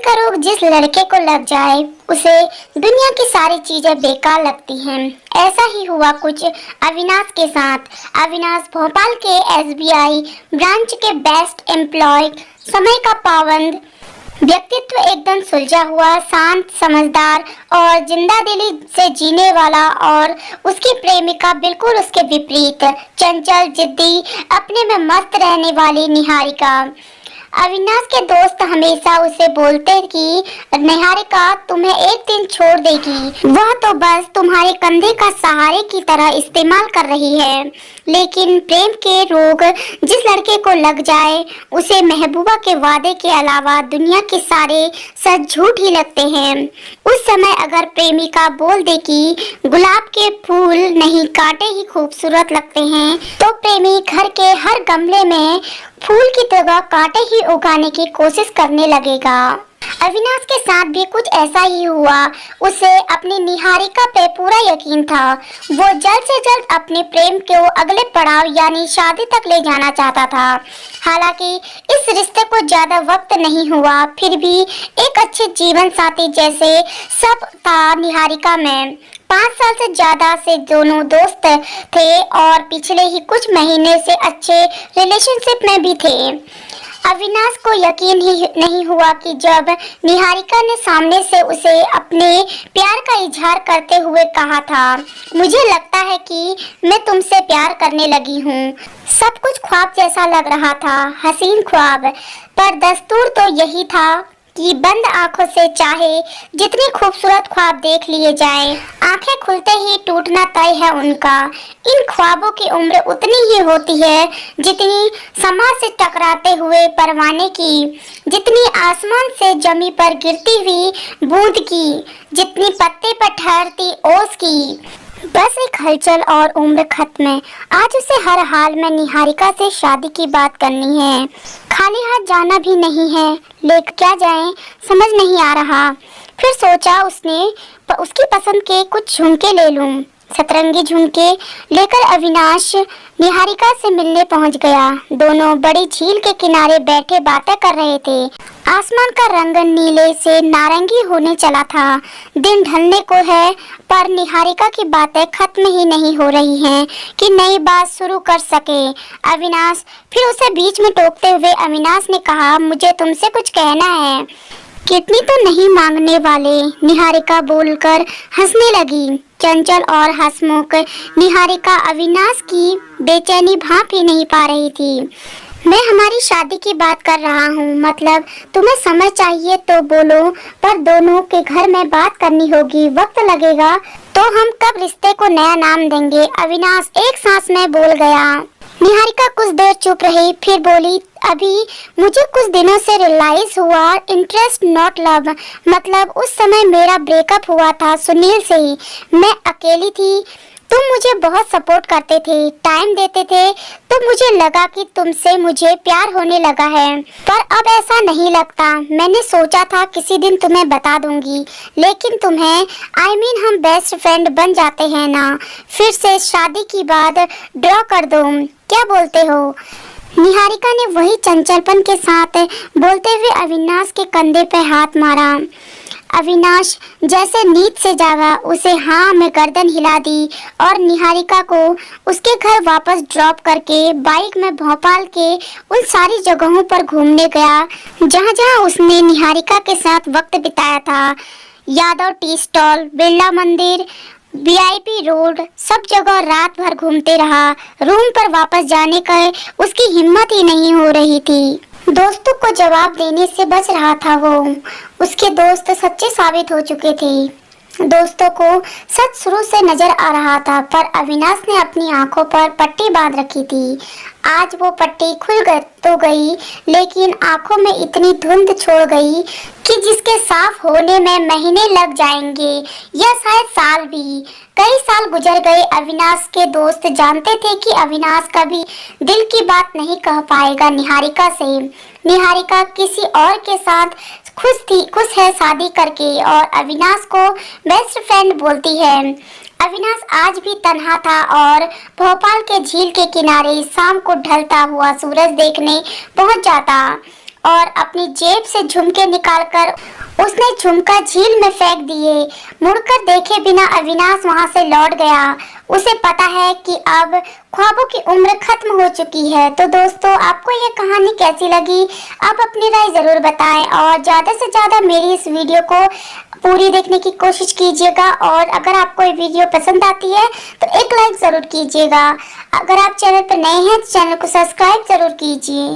का रोग जिस लड़के को लग जाए उसे दुनिया की सारी चीजें बेकार लगती हैं। ऐसा ही हुआ कुछ अविनाश के साथ। अविनाश भोपाल के एसबीआई ब्रांच के बेस्ट एम्प्लॉय, समय का पाबंद, व्यक्तित्व एकदम सुलझा हुआ, शांत, समझदार और जिंदादिली से जीने वाला, और उसकी प्रेमिका बिल्कुल उसके विपरीत, चंचल, जिद्दी, अपने में मस्त रहने वाली निहारिका। अविनाश के दोस्त हमेशा उसे बोलते कि निहारिका तुम्हें एक दिन छोड़ देगी, वह तो बस तुम्हारे कंधे का सहारे की तरह इस्तेमाल कर रही है। लेकिन प्रेम के रोग जिस लड़के को लग जाए उसे महबूबा के वादे के अलावा दुनिया के सारे सच झूठ ही लगते हैं। उस समय अगर प्रेमिका बोल दे कि गुलाब के फूल नहीं कांटे ही खूबसूरत लगते हैं, तो प्रेमी घर के हर गमले में फूल की तरह कांटे ही उगाने की कोशिश करने लगेगा। अविनाश के साथ भी कुछ ऐसा ही हुआ। उसे अपनी निहारिका पे पूरा यकीन था। वो जल्द से जल्द अपने प्रेम को अगले पड़ाव यानी शादी तक ले जाना चाहता था। हालांकि इस रिश्ते को ज्यादा वक्त नहीं हुआ, फिर भी एक अच्छे जीवन साथी जैसे सब था निहारिका में। 5 साल से ज्यादा से दोनों दोस्त थे और पिछले ही कुछ महीने से अच्छे रिलेशनशिप में भी थे। अविनाश को यकीन ही नहीं हुआ कि जब निहारिका ने सामने से उसे अपने प्यार का इजहार करते हुए कहा था, मुझे लगता है कि मैं तुमसे प्यार करने लगी हूँ। सब कुछ ख्वाब जैसा लग रहा था, हसीन ख्वाब, पर दस्तूर तो यही था कि बंद आंखों से चाहे जितनी खूबसूरत ख्वाब देख लिए जाएं, आंखें खुलते ही टूटना तय है उनका। इन ख्वाबों की उम्र उतनी ही होती है जितनी समाज से टकराते हुए परवाने की, जितनी आसमान से जमी पर गिरती हुई बूंद की, जितनी पत्ते पर ठहरती ओस की। बस एक हलचल और उम्र खत्म है। आज उसे हर हाल में निहारिका से शादी की बात करनी है। खाली हाथ जाना भी नहीं है, लेकर क्या जाएं समझ नहीं आ रहा। फिर सोचा उसकी पसंद के कुछ झुमके ले लूं। सतरंगी झुमके लेकर अविनाश निहारिका से मिलने पहुंच गया। दोनों बड़ी झील के किनारे बैठे बातें कर रहे थे। आसमान का रंग नीले से नारंगी होने चला था। दिन ढलने को है, पर निहारिका की बातें खत्म ही नहीं हो रही हैं कि नई बात शुरू कर सके अविनाश। फिर उसे बीच में टोकते हुए अविनाश ने कहा, मुझे तुमसे कुछ कहना है। कितनी तो नहीं मांगने वाले, निहारिका बोलकर हंसने लगी। चंचल और हंसमुख निहारिका अविनाश की बेचैनी भांप ही नहीं पा रही थी। मैं हमारी शादी की बात कर रहा हूँ, मतलब तुम्हें समय चाहिए तो बोलो, पर दोनों के घर में बात करनी होगी, वक्त लगेगा। तो हम कब रिश्ते को नया नाम देंगे? अविनाश एक सांस में बोल गया। निहारिका कुछ देर चुप रही, फिर बोली, अभी मुझे कुछ दिनों से रियलाइज हुआ, इंटरेस्ट नॉट लव। मतलब उस समय मेरा ब्रेकअप हुआ था सुनील से ही। मैं अकेली थी, तुम मुझे बहुत सपोर्ट करते थे, टाइम देते थे, तो मुझे लगा कि तुमसे मुझे प्यार होने लगा है, पर अब ऐसा नहीं लगता। मैंने सोचा था किसी दिन तुम्हें बता दूंगी, लेकिन तुम्हें हम बेस्ट फ्रेंड बन जाते हैं ना, फिर से शादी की बात ड्रॉ कर दो, क्या बोलते हो? निहारिका ने वही चंचलपन के साथ बोलते हुए अविनाश के कंधे पे हाथ मारा। अविनाश जैसे नींद से जागा, उसे हाँ में गर्दन हिला दी और निहारिका को उसके घर वापस ड्रॉप करके बाइक में भोपाल के उन सारी जगहों पर घूमने गया जहाँ जहाँ उसने निहारिका के साथ वक्त बिताया था। यादव टी स्टॉल, बिरला मंदिर, वीआईपी रोड, सब जगह रात भर घूमते रहा। रूम पर वापस जाने का उसकी हिम्मत ही नहीं हो रही थी। दोस्तों को जवाब देने से बच रहा था वो। उसके दोस्त सच्चे साबित हो चुके थे। दोस्तों को सच शुरू से नजर आ रहा था, पर अविनाश ने अपनी आंखों पर पट्टी बांध रखी थी। आज वो पट्टी खुल तो गई, लेकिन आंखों में इतनी धुंध छोड़ गई कि जिसके साफ होने में महीने लग जाएंगे या शायद साल भी। कई साल गुजर गए। अविनाश के दोस्त जानते थे कि अविनाश कभी दिल की बात नहीं कह पाएगा निहारिका से। निहारिका किसी और के साथ खुश है शादी करके, और अविनाश को बेस्ट फ्रेंड बोलती है। अविनाश आज भी तन्हा था और भोपाल के झील के किनारे शाम को ढलता हुआ सूरज देखने पहुंच जाता और अपनी जेब से झुमके निकालकर उसने झुमका झील में फेंक दिए। मुड़कर देखे बिना अविनाश वहां से लौट गया। उसे पता है कि अब ख्वाबों की उम्र खत्म हो चुकी है। तो दोस्तों, आपको ये कहानी कैसी लगी? आप अपनी राय जरूर बताएं और ज्यादा से ज्यादा मेरी इस वीडियो को पूरी देखने की कोशिश कीजिएगा। और अगर आपको ये वीडियो पसंद आती है तो एक लाइक जरूर कीजिएगा। अगर आप चैनल पर नए हैं तो चैनल को सब्सक्राइब जरूर कीजिए।